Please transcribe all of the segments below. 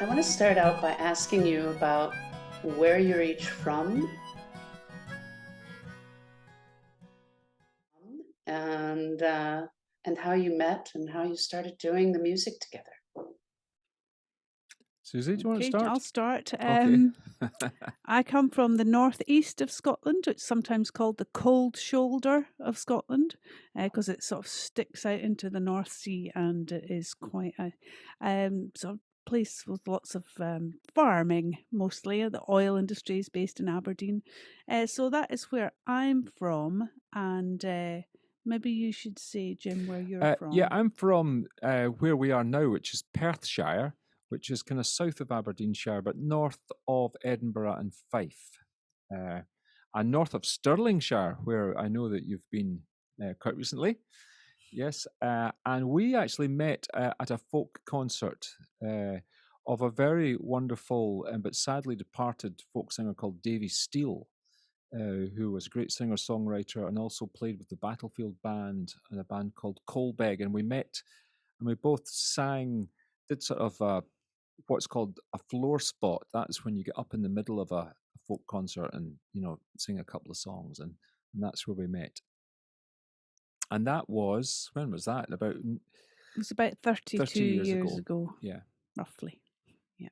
I want to start out by asking you about where you're each from and uh, and how you met and how you started doing the music together. Susie, do you want to Okay, start? I'll start. Okay. I come from the northeast of Scotland. It's sometimes called the cold shoulder of Scotland because it sort of sticks out into the North Sea and it is quite a sort of place with lots of farming, mostly. The oil industry is based in Aberdeen. So that is where I'm from. And maybe you should say, Jim, where you're from. Yeah, I'm from where we are now, which is Perthshire, which is kind of south of Aberdeenshire, but north of Edinburgh and Fife, and north of Stirlingshire, where I know that you've been quite recently. Yes, and we actually met at a folk concert of a very wonderful but sadly departed folk singer called Davy Steele, who was a great singer-songwriter and also played with the Battlefield Band and a band called Colbeg. And we met and we both did sort of what's called a floor spot. That's when you get up in the middle of a folk concert and, sing a couple of songs. And that's where we met. And that was, when was that? It was about 32 30 years ago. Yeah. Roughly. Yeah.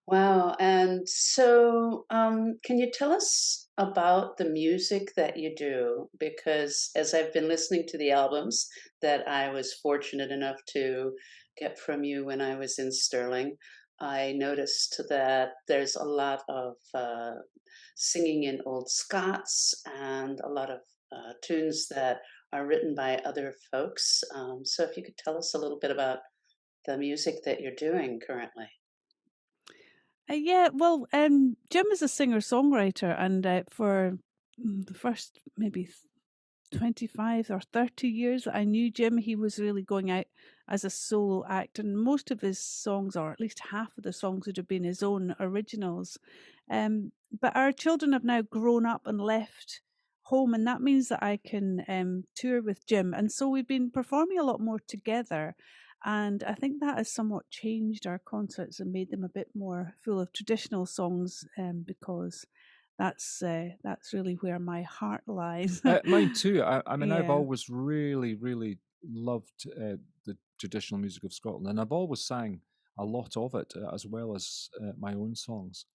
Wow. And so, can you tell us about the music that you do? Because as I've been listening to the albums that I was fortunate enough to get from you when I was in Stirling, I noticed that there's a lot of singing in Old Scots and a lot of tunes that are written by other folks. So if you could tell us a little bit about the music that you're doing currently. Yeah, well, Jim is a singer-songwriter, and for the first maybe 25 or 30 years that I knew Jim, he was really going out as a solo act, and most of his songs, or at least half of the songs, would have been his own originals. But our children have now grown up and left home, and that means that I can tour with Jim, and so we've been performing a lot more together. And I think that has somewhat changed our concerts and made them a bit more full of traditional songs, because that's really where my heart lies. Mine too. I mean, I've Yeah. always really, really loved the traditional music of Scotland, and I've always sang a lot of it as well as my own songs.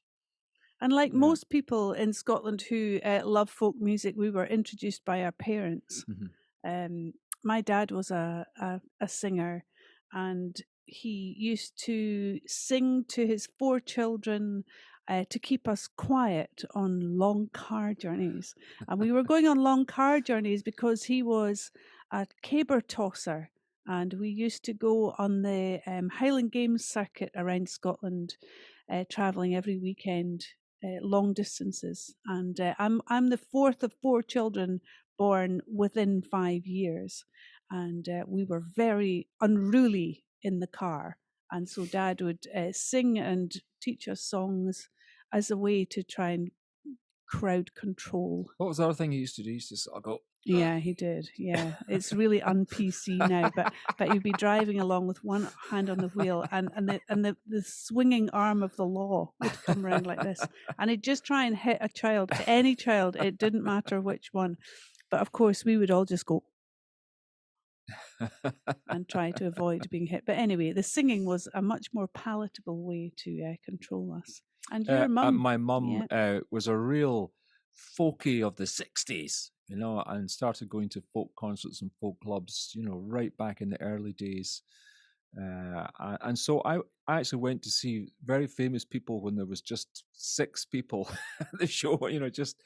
And like Yeah. most people in Scotland who love folk music, we were introduced by our parents. Mhm. My dad was a singer, and he used to sing to his 4 children to keep us quiet on long car journeys. And we were going on long car journeys because he was a caber tosser. And we used to go on the Highland Games circuit around Scotland, travelling every weekend, long distances. And I'm the fourth of 4 children born within 5 years, and we were very unruly in the car. And so Dad would sing and teach us songs as a way to try and crowd control. What was the other thing he used to do? He used to sort of go. Yeah, he did. Yeah, it's really un-PC now, but you'd be driving along with one hand on the wheel, and the swinging arm of the law would come around like this, and he'd just try and hit a child, any child. It didn't matter which one, but of course we would all just go and try to avoid being hit. But anyway, the singing was a much more palatable way to control us. And your mum, My mum was a real folkie of the 60s, and started going to folk concerts and folk clubs, right back in the early days. And so I actually went to see very famous people when there was just 6 people at the show, just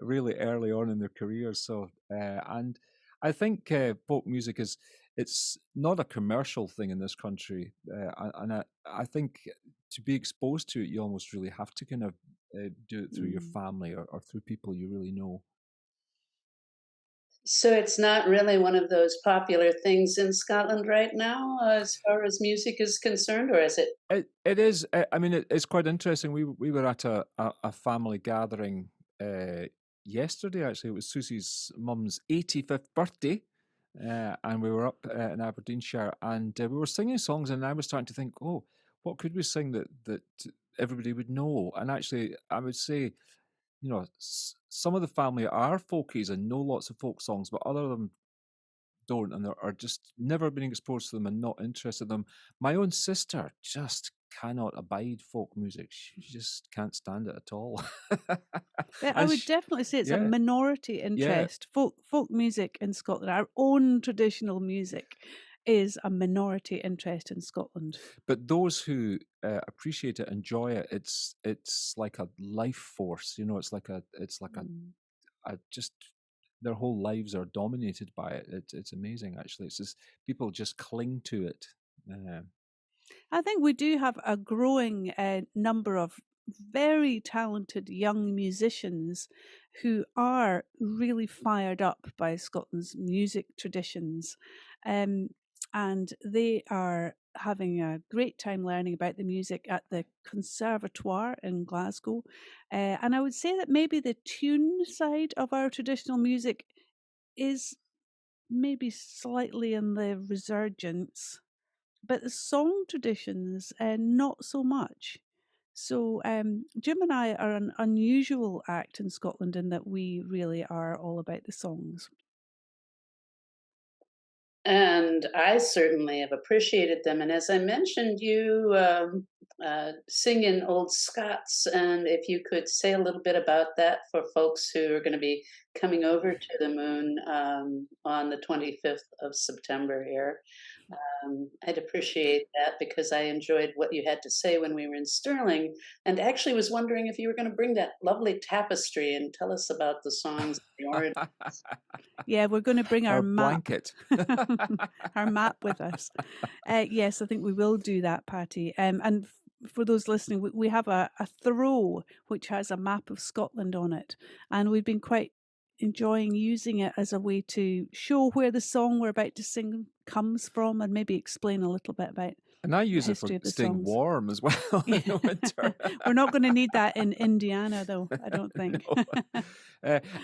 really early on in their careers. So, and I think folk music it's not a commercial thing in this country. And I think to be exposed to it, you almost really have to kind of do it through your family or through people you really know. So it's not really one of those popular things in Scotland right now, as far as music is concerned, or is it? It is. I mean, it's quite interesting. We were at a family gathering yesterday. Actually, it was Susie's mum's 85th birthday, and we were up in Aberdeenshire, and we were singing songs. And I was starting to think, oh, what could we sing that everybody would know? And actually, I would say, some of the family are folkies and know lots of folk songs, but other of them don't, and are just never been exposed to them and not interested in them. My own sister just cannot abide folk music. She just can't stand it at all. But I And would definitely say it's a yeah, minority interest. Folk music in Scotland, our own traditional music, is a minority interest in Scotland. but those who appreciate it, enjoy it, it's like a life force. It's like a just their whole lives are dominated by it. It's amazing, actually. It's just people just cling to it. I think we do have a growing number of very talented young musicians who are really fired up by Scotland's music traditions. And they are having a great time learning about the music at the Conservatoire in Glasgow. And I would say that maybe the tune side of our traditional music is maybe slightly in the resurgence, but the song traditions, not so much. So Jim and I are an unusual act in Scotland in that we really are all about the songs. And I certainly have appreciated them. And as I mentioned, you sing in Old Scots. And if you could say a little bit about that for folks who are going to be coming over to the moon on the 25th of September here. I'd appreciate that because I enjoyed what you had to say when we were in Stirling, and actually was wondering if you were going to bring that lovely tapestry and tell us about the songs and the origin. Yeah, we're going to bring our map, blanket. our map with us. Yes, I think we will do that, Patty. And for those listening, we have a throw which has a map of Scotland on it, and we've been quite enjoying using it as a way to show where the song we're about to sing comes from, and maybe explain a little bit about And I the use it for history of the staying songs. warm as well in the winter. We're not going to need that in Indiana, though, I don't think.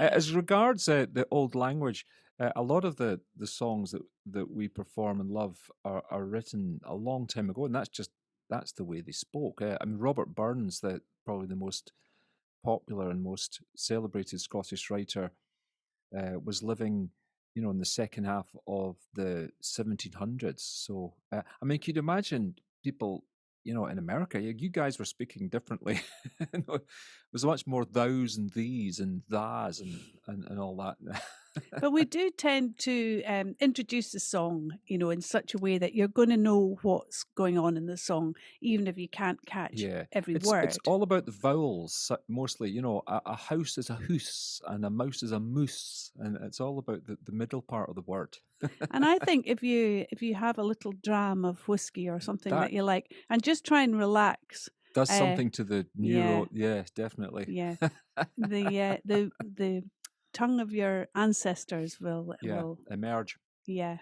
As regards the old language, a lot of the songs that we perform and love are written a long time ago, and that's the way they spoke. I mean, Robert Burns, probably the most popular and most celebrated Scottish writer, was living, in the second half of the 1700s. So, I mean, could you imagine people, in America? You guys were speaking differently. It was much more thous and these and thas and all that. But we do tend to introduce the song, in such a way that you're going to know what's going on in the song, even if you can't catch Yeah, every it's word. all about the vowels mostly. A house is a hoose and a mouse is a moose, and it's all about the middle part of the word. And I think if you have a little dram of whiskey or something that That you like, and just try and relax, does something to the yeah, neuro. Yeah, definitely. yeah, the tongue of your ancestors will Emerge. yeah.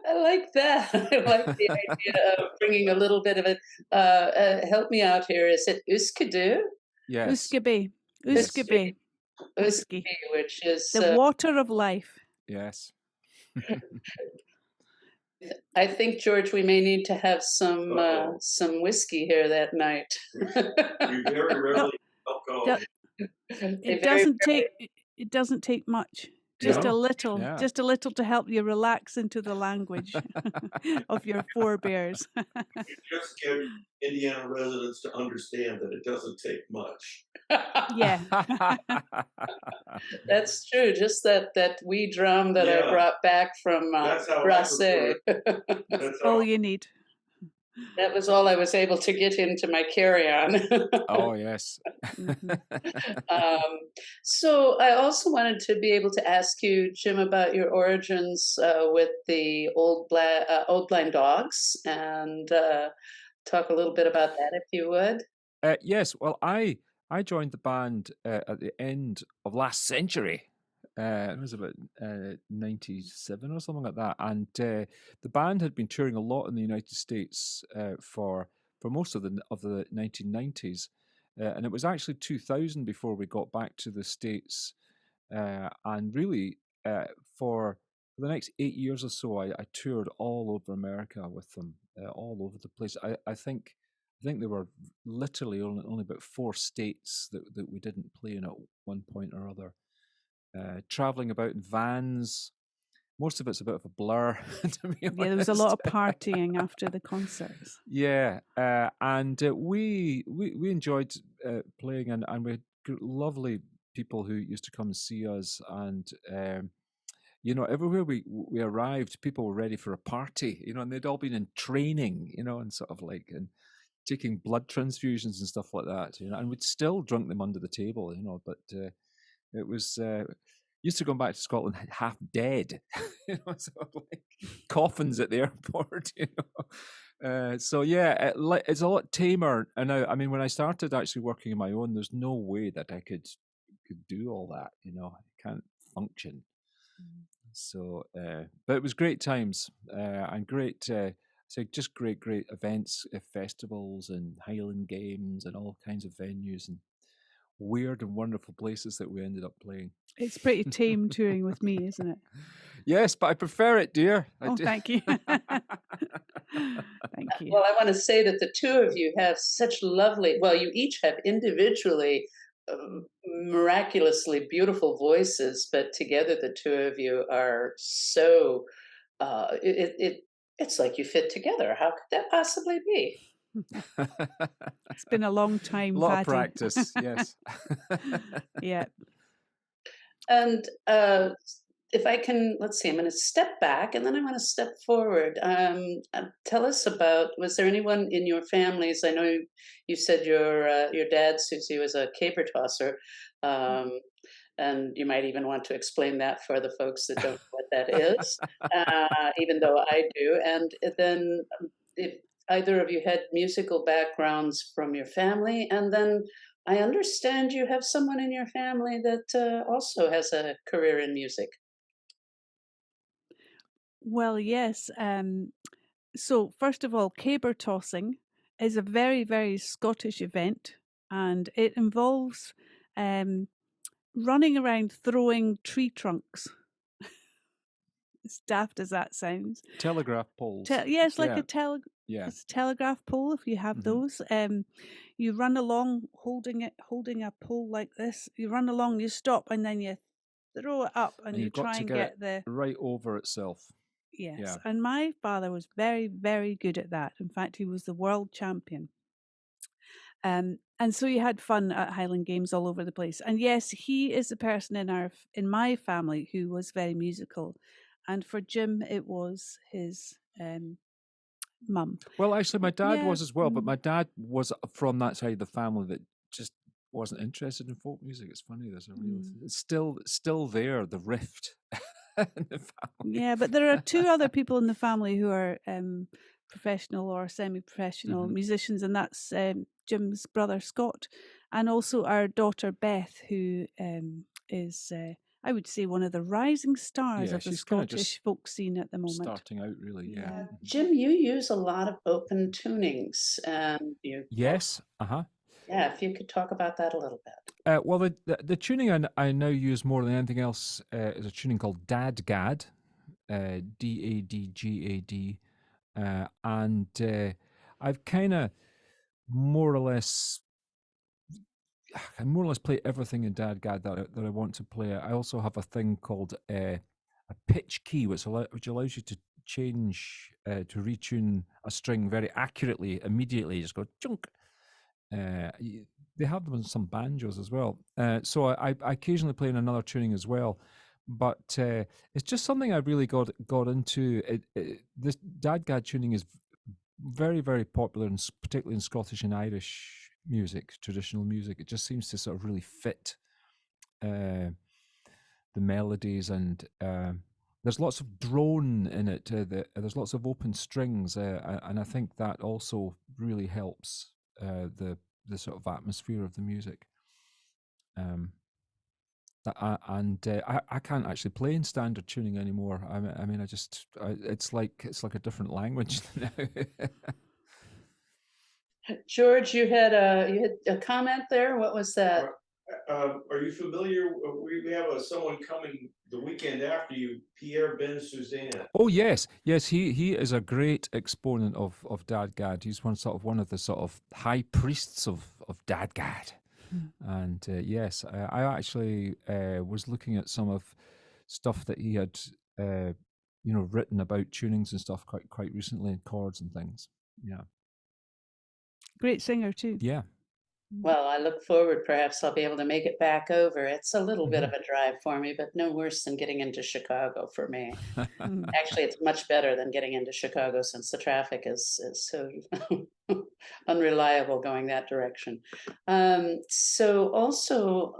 I like that. I like the idea of bringing a little bit of it. Help me out here. Is it Uskadu? Yes. Uskabe, Yes. Uskabe, Uskabi, whiskey, which is, the water of life. Yes. I think, George, we may need to have Uh-oh. some whiskey here that night. We very rarely alcohol. It doesn't take much. Just No. a little, Yeah. just a little to help you relax into the language of your forebears. You just get Indiana residents to understand that it doesn't take much. Yeah. That's true. Just that wee drum that I Yeah. brought back from That's how I Brassé. That's All how you need. That was all I was able to get into my carry-on. Oh yes. Mhm. So I also wanted to be able to ask you, Jim, about your origins with the Oatline Dogs, and talk a little bit about that, if you would. Yes. Well, I joined the band at the end of last century. It was about 97 or something like that, and the band had been touring a lot in the United States for most of the 1990s, and it was actually 2000 before we got back to the States, and really for for the next 8 years or so, I toured all over America with them, all over the place. I think there were literally only about 4 states that we didn't play in at one point or other. Traveling about in vans. Most of it's a bit of a blur, to be honest. Yeah, there was a lot of partying after the concerts. Yeah, and we enjoyed playing, and we had lovely people who used to come and see us, and everywhere we arrived, people were ready for a party, and they'd all been in training, and sort of like and taking blood transfusions and stuff like that, and we'd still drunk them under the table, but it was used to going back to Scotland half dead, sort of like coffins at the airport, so yeah, it's a lot tamer. And now, I mean, when I started actually working on my own, there's no way that I could do all that, I can't function. So, but it was great times, and great, just great events, festivals and Highland Games and all kinds of venues and weird and wonderful places that we ended up playing. It's pretty tame touring with me, isn't it? Yes, but I prefer it, dear. Thank you. Thank you. Well, I want to say that the two of you have such lovely, well, you each have individually miraculously beautiful voices, but together the two of you are so, it's like you fit together. How could that possibly be? It's been a long time, a lot Patti. of practice, yes. Yeah. And if I can, let's see, I'm going to step back and then I'm going to step forward. Tell us about, was there anyone in your families? I know you said your dad, Susie, was a caber tosser. And you might even want to explain that for the folks that don't know what that is, even though I do. And then if either of you had musical backgrounds from your family, and then I understand you have someone in your family that also has a career in music. Well, yes. So first of all, caber tossing is a very, very Scottish event, and it involves running around throwing tree trunks. As daft as that sounds. Telegraph poles. Yes, like a telegraph pole, if you have Mhm. those. You run along holding a pole like this. You run along, you stop, and then you throw it up, and you you've got try to and get get it the right over itself. yes. Yeah. And my father was very, very good at that. In fact, he was the world champion. And so you had fun at Highland Games all over the place. And yes, he is the person in my family who was very musical. And for Jim, it was his mum. Well, actually, my dad Yeah. was as well, but my dad was from that side of the family that just wasn't interested in folk music. It's funny, there's a real, it's still there, the rift in the family. Yeah, but there are two other people in the family who are professional or semi-professional musicians, and that's Jim's brother Scott, and also our daughter Beth, who is, I would say, one of the rising stars of the Scottish folk scene at the moment. Starting out, really, yeah. Jim, you use a lot of open tunings, and Yes, yeah, if you could talk about that a little bit. Well, the tuning I now use more than anything else is a tuning called Dadgad, Dadgad, and I've kind of more or less play everything in Dadgad that I want to play. I also have a thing called a pitch key, which allows you to change to retune a string very accurately immediately. You just go chunk. They have them in some banjos as well. So I occasionally play in another tuning as well. But it's just something I really got into. This Dadgad tuning is very, very popular, particularly in Scottish and Irish music, traditional music. It just seems to sort of really fit the melodies, and there's lots of drone in it. There's lots of open strings, and I think that also really helps the sort of atmosphere of the music. I can't actually play in standard tuning anymore. I mean, it's like a different language now. George, you had a comment there. What was that? Are you familiar? We have someone coming the weekend after you, Pierre Ben Suzanne. Oh yes, yes. He is a great exponent of Dadgad. He's one of the sort of high priests of Dadgad. And yes, I actually was looking at some of stuff that he had, written about tunings and stuff quite recently, and chords and things. Yeah, Great singer too. yeah. Well, I look forward, perhaps I'll be able to make it back over. It's a little bit Mhm. of a drive for me, but no worse than getting into Chicago for me. Mm. Actually, it's much better than getting into Chicago since the traffic is so unreliable going that direction. So also,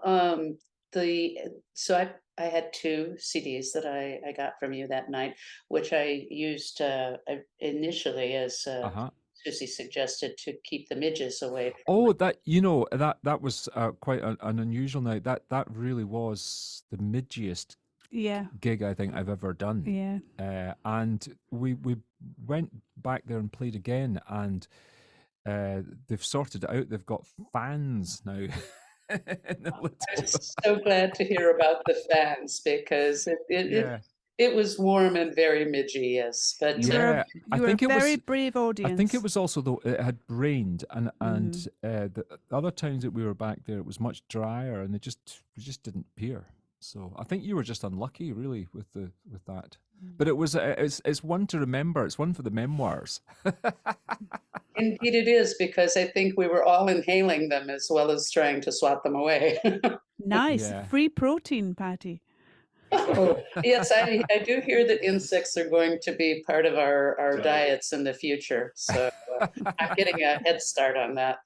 the so I had 2 CDs that I got from you that night, which I used, initially as, Uh-huh. Susie suggested to keep the midges away from Oh, that was quite an unusual night. That really was the midgiest Yeah, gig I think I've ever done. yeah. And we went back there and played again, and they've sorted it out. They've got fans now in the I'm little. so glad to hear about the fans because Yeah, it was warm and very midgy, yes, but, You were a yeah. I you were a think it very was. brave I think it audience. was also though it had rained, and Mhm. the other times that we were back there, it was much drier, and we just didn't appear. So I think you were just unlucky, really, with that. But it was it's one to remember. It's one for the memoirs. indeed it is, because I think we were all inhaling them as well as trying to swat them away. Nice. Yeah. Free protein, Patty. Oh, yes, I do hear that insects are going to be part of our Diet. diets in the future, so, I'm getting a head start on that.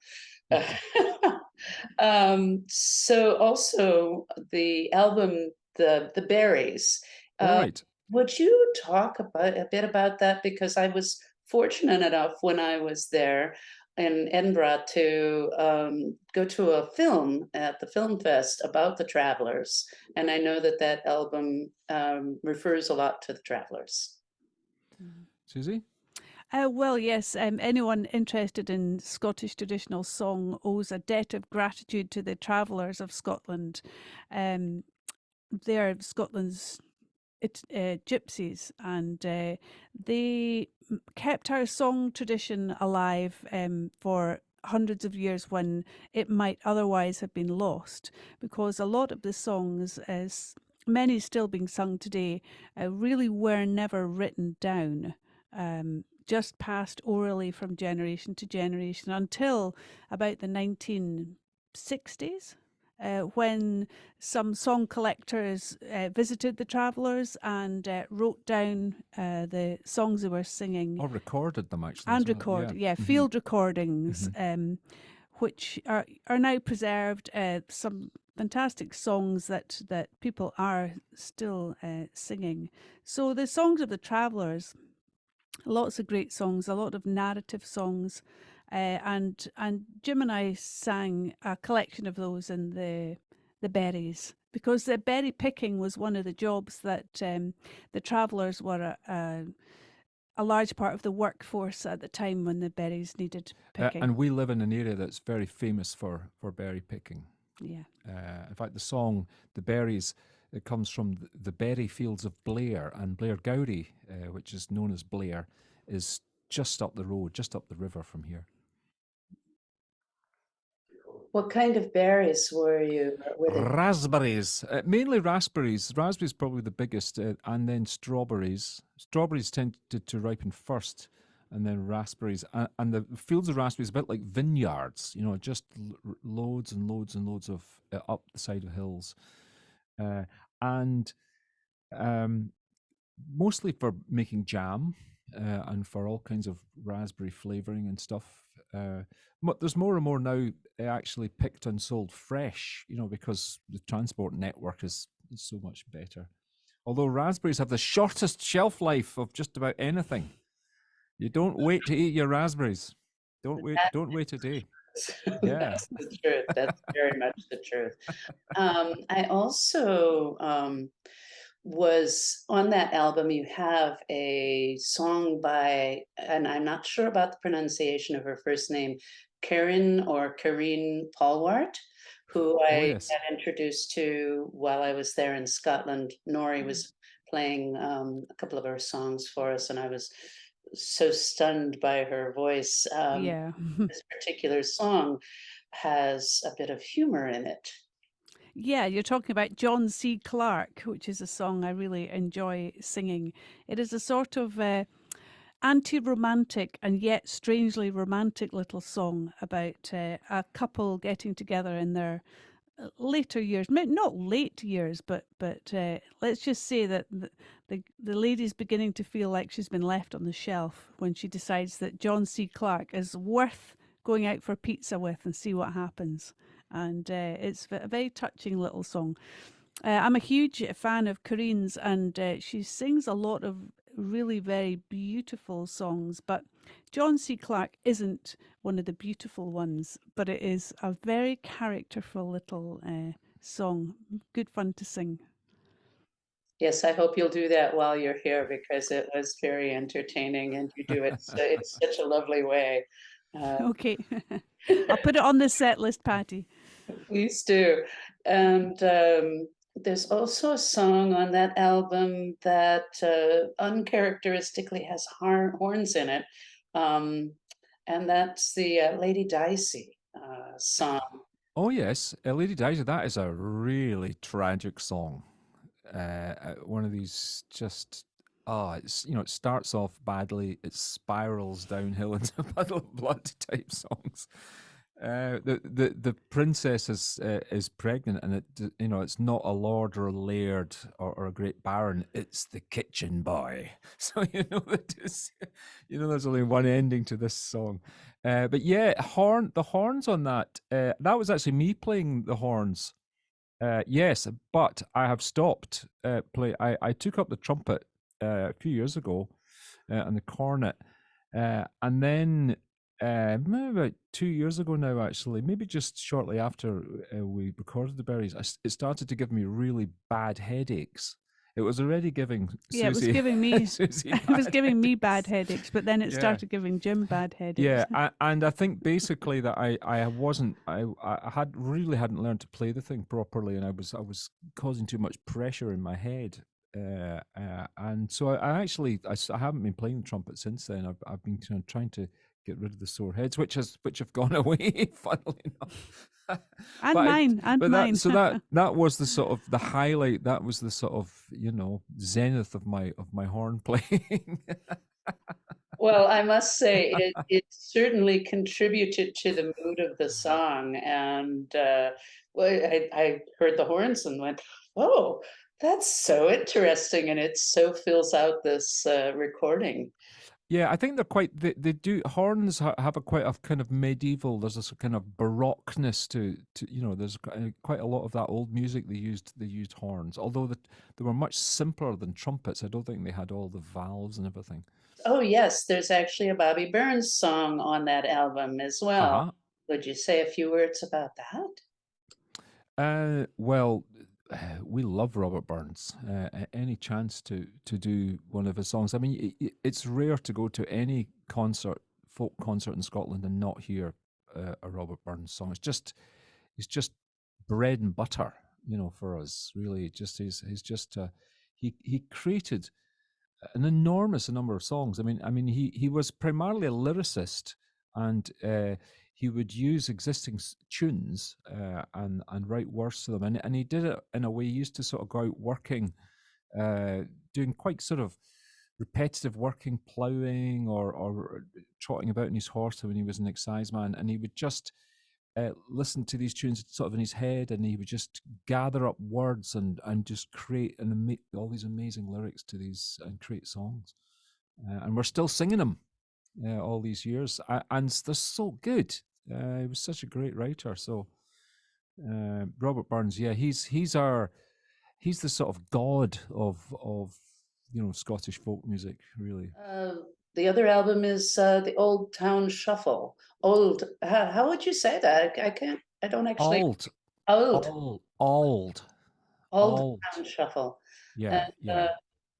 So also the album, The Berries, All uh, right. would you talk about a bit about that? Because I was fortunate enough when I was there in Edinburgh to go to a film at the film fest about the Travelers, and I know that that album refers a lot to the Travelers. Susie? Well, yes, anyone interested in Scottish traditional song owes a debt of gratitude to the travellers of Scotland. Um, they're Scotland's gypsies, and they kept our song tradition alive for hundreds of years when it might otherwise have been lost, because a lot of the songs, as many still being sung today, really were never written down. Just passed orally from generation to generation until about the 1960s, when some song collectors visited the travellers and wrote down the songs they were singing Or recorded them actually as and well. Yeah. field recordings, Mhm. which are now preserved. Some fantastic songs that people are still singing. So the songs of the travellers, lots of great songs, a lot of narrative songs, and Jim and I sang a collection of those in the berries, because the berry picking was one of the jobs that the travellers were a large part of the workforce at the time when the berries needed picking. And we live in an area that's very famous for berry picking. Yeah. In fact, the song "The Berries" it comes from the berry fields of Blair, and Blair Gowrie, which is known as Blair, is just up the road, just up the river from here. What kind of berries were they? Raspberries, mainly raspberries. Raspberries probably the biggest, and then strawberries. Strawberries tend to ripen first, and then raspberries. And the fields of raspberries, a bit like vineyards, just loads and loads and loads of up the side of hills, and um, mostly for making jam and for all kinds of raspberry flavoring and stuff. There's more and more now actually picked and sold fresh, because the transport network is so much better. Although raspberries have the shortest shelf life of just about anything. You don't wait to eat your raspberries. Don't wait a day. Yeah. That's the truth. That's very much the truth. I also was on that album. You have a song by, and I'm not sure about the pronunciation of her first name, Karen or Karine Polwart, who Oh, I yes. got introduced to while I was there in Scotland. Nori was playing a couple of her songs for us, and I was so stunned by her voice. Yeah. This particular song has a bit of humor in it. Yeah, you're talking about John C. Clarke, which is a song I really enjoy singing. It is a sort of anti-romantic and yet strangely romantic little song about a couple getting together in their later years, not late years, but let's just say that the lady's beginning to feel like she's been left on the shelf when she decides that John C. Clarke is worth going out for pizza with and see what happens. And it's a very touching little song. I'm a huge fan of Corinne's, and she sings a lot of really very beautiful songs. But John C. Clarke isn't one of the beautiful ones, but it is a very characterful little song. Good fun to sing. Yes, I hope you'll do that while you're here because it was very entertaining and you do it so it's such a lovely way. Okay. I'll put it on the set list, Patty. Please do. And there's also a song on that album that uncharacteristically has horns in it. Um, and that's the Lady Dicey song. Oh, yes. Lady Di, that is a really tragic song. One of these just, it's, it starts off badly, it spirals downhill into a puddle of blood type songs. The princess is pregnant, and it's not a lord or a laird or a great baron. It's the kitchen boy. So there's only one ending to this song. But yeah, the horns on that. That was actually me playing the horns. Yes, but I have stopped play. I took up the trumpet a few years ago and the cornet, and then maybe about 2 years ago now, actually, maybe just shortly after we recorded the berries, it started to give me really bad headaches. It was already giving Yeah, it was Susie, giving me Susie it was bad giving me bad headaches. headaches, but then it Yeah. started giving Jim bad headaches. Yeah, and I think basically that I wasn't I hadn't learned to play the thing properly, and I was causing too much pressure in my head, and so I haven't been playing the trumpet since then. I've been trying to get rid of the sore heads, which have gone away, funnily enough. And But mine, and but mine. that was the sort of the highlight. That was the sort of zenith of my horn playing. Well, I must say it certainly contributed to the mood of the song, and well, I heard the horns and went, "Oh, that's so interesting," and it so fills out this recording. Yeah, I think they're quite. They do horns have a quite a kind of medieval. There's this kind of baroqueness to There's quite a lot of that old music they used horns. Although they were much simpler than trumpets. I don't think they had all the valves and everything. Oh, yes, there's actually a Bobby Burns song on that album as well. Uh-huh. Would you say a few words about that? Well, we love Robert Burns. Any chance to do one of his songs? I mean, it's rare to go to any folk concert in Scotland and not hear a Robert Burns song. It's just bread and butter, for us. Really, he's just he created an enormous number of songs. I mean, he was primarily a lyricist, and he would use existing tunes and write words to them, and he did it in a way. He used to sort of go out working, doing quite sort of repetitive working, ploughing or trotting about on his horse when he was an exciseman, and he would just listen to these tunes sort of in his head, and he would just gather up words and just create all these amazing lyrics to these and create songs. And we're still singing them all these years, and they're so good. He was such a great writer. So Robert Burns, yeah, he's the sort of god of Scottish folk music, really. The other album is the Old Town Shuffle. Old, how would you say that? I can't. I don't actually. Old, Old, old, Old Town Shuffle. yeah, And yeah.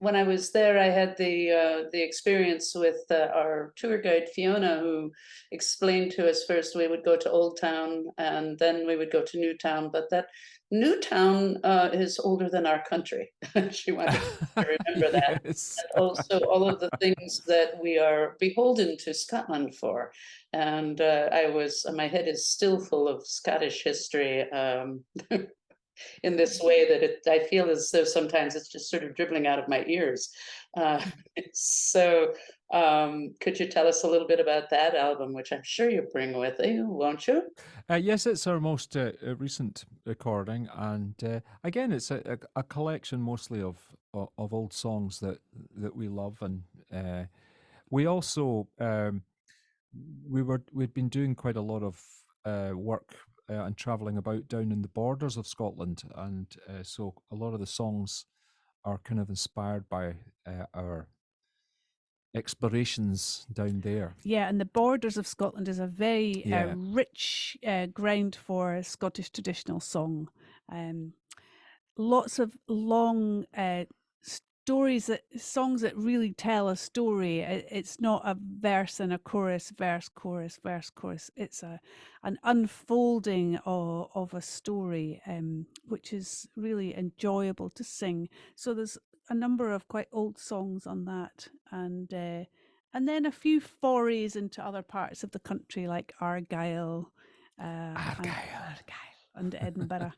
when I was there, I had the experience with our tour guide Fiona, who explained to us first we would go to Old Town and then we would go to New Town, but that New Town is older than our country. She wanted to remember that. Yes. And also all of the things that we are beholden to Scotland for. And my head is still full of Scottish history. In this way that I feel as though sometimes it's just sort of dribbling out of my ears. Uh, so, could you tell us a little bit about that album, which I'm sure you bring with you, won't you? Yes, it's our most recent recording, and again, it's a collection mostly of old songs that we love, and we also we'd been doing quite a lot of work and traveling about down in the borders of Scotland, and so a lot of the songs are kind of inspired by our explorations down there. Yeah, and the borders of Scotland is a very Yeah. rich ground for Scottish traditional song. Lots of long songs that really tell a story. It's not a verse and a chorus, verse, chorus, verse, chorus. It's an unfolding of a story, which is really enjoyable to sing. So there's a number of quite old songs on that, and then a few forays into other parts of the country, like Argyll, and Edinburgh.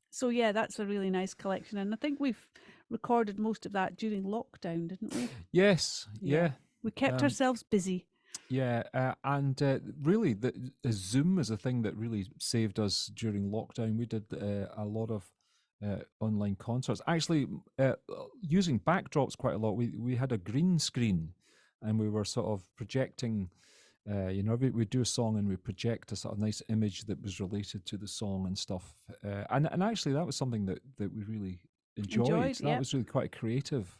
So yeah, that's a really nice collection, and I think we've recorded most of that during lockdown, didn't we? Yes, yeah. We kept ourselves busy. Yeah, and really, the Zoom is a thing that really saved us during lockdown. We did a lot of online concerts. Actually, using backdrops quite a lot. We had a green screen, and we were sort of projecting. We'd do a song and we project a sort of nice image that was related to the song and stuff. And actually, that was something that we really enjoyed. That was really quite a creative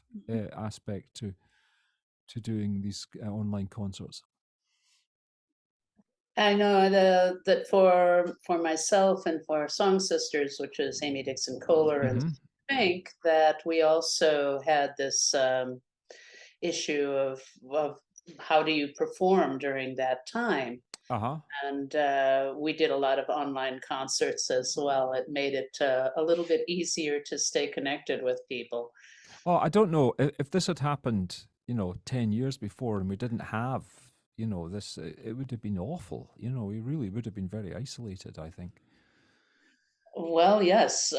aspect to doing these online concerts. I know that for myself and for Song Sisters, which is Amy Dixon Kohler and Fink, that we also had this issue of how do you perform during that time. And we did a lot of online concerts as well. It made it a little bit easier to stay connected with people. Oh, I don't know if this had happened, 10 years before, and we didn't have, this, it would have been awful. We really would have been very isolated, I think. Well, yes.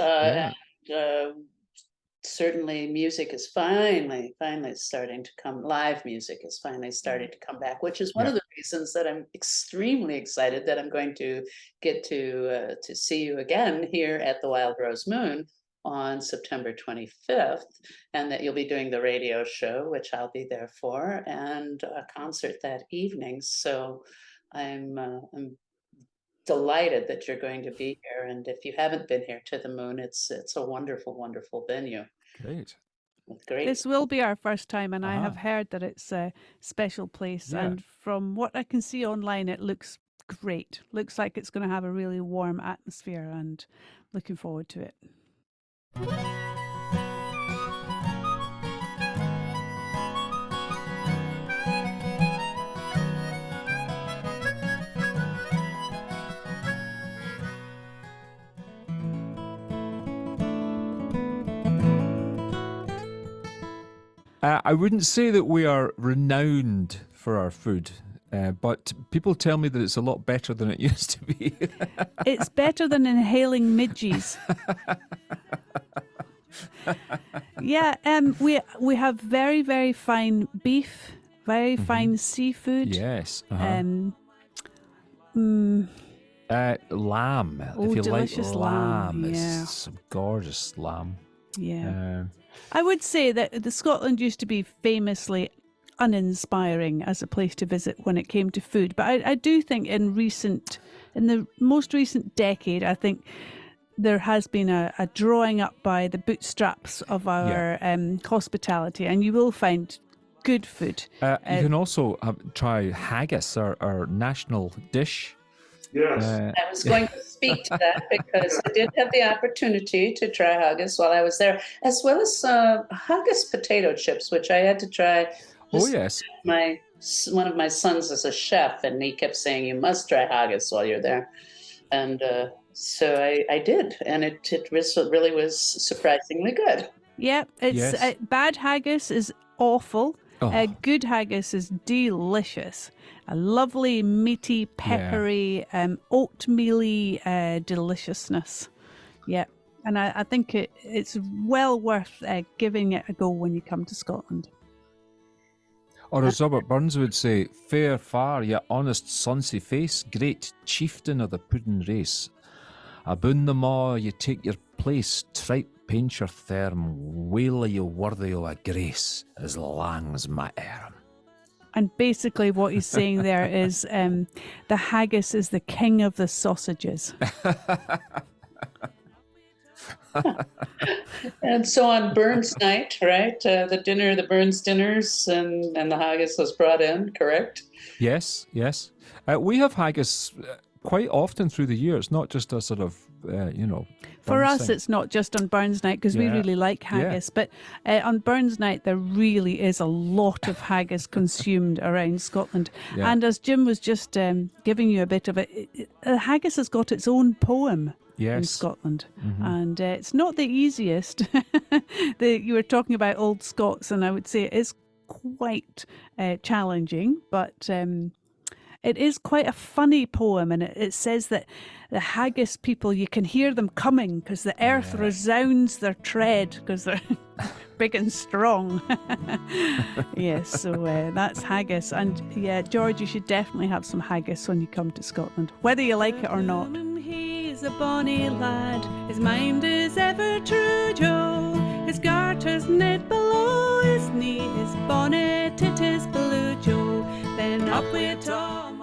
Certainly music is finally starting to come, live music is finally starting to come back, which is one of the reasons that I'm extremely excited that I'm going to get to see you again here at the Wild Rose Moon on September 25th, and that you'll be doing the radio show, which I'll be there for, and a concert that evening. So I'm delighted that you're going to be here, and if you haven't been here to the Moon, it's a wonderful, wonderful venue. Great. This will be our first time, and I have heard that it's a special place. And from what I can see online, it looks great. Looks like it's going to have a really warm atmosphere, and looking forward to it. I wouldn't say that we are renowned for our food, but people tell me that it's a lot better than it used to be. It's better than inhaling midges. Yeah, we have very, very fine beef, very fine seafood. Yes. Lamb. If you like lamb, yeah. it's some gorgeous lamb. Yeah. I would say that the Scotland used to be famously uninspiring as a place to visit when it came to food. But I do think in the most recent decade, I think there has been a drawing up by the bootstraps of our hospitality, and you will find good food. You can also try haggis, our national dish. Yes. I was going to speak to that because I did have the opportunity to try haggis while I was there, as well as haggis potato chips, which I had to try. Oh, Just yes. one of my sons is a chef, and he kept saying, "You must try haggis while you're there." And so I did, and it really was surprisingly good. Yeah, it's Yes. bad haggis is awful. Oh. Good haggis is delicious. A lovely, meaty, peppery, oatmeal-y deliciousness. Yeah, and I think it's well worth giving it a go when you come to Scotland. Or as Robert Burns would say, fair far, ye honest sonsy face, great chieftain of the puddin' race. Aboon them all, ye take your place, tripe paint your therm, whale you worthy o' a grace, as lang as my arm. And basically what he's saying there is the haggis is the king of the sausages. And so on Burns night, right? The Burns dinners, and the haggis was brought in, correct? Yes, yes. We have haggis quite often through the year. It's not just a sort of, For Burns us, thing. it's not just on Burns night because we Yeah. really like haggis, but on Burns night, there really is a lot of haggis consumed around Scotland. Yeah. And as Jim was just giving you a bit of it, haggis has got its own poem. In Yes. Scotland, and it's not the easiest. You were talking about old Scots, and I would say it is quite challenging, but it is quite a funny poem, and it says that the haggis people, you can hear them coming because the earth resounds their tread because they're big and strong. Yes, so that's haggis. And yeah, George, you should definitely have some haggis when you come to Scotland, whether you like it or not. He's a bonny lad, his mind is ever true, Joe. His garter's knit below his knee, his bonnet it is below, Joe. Then up we Tom.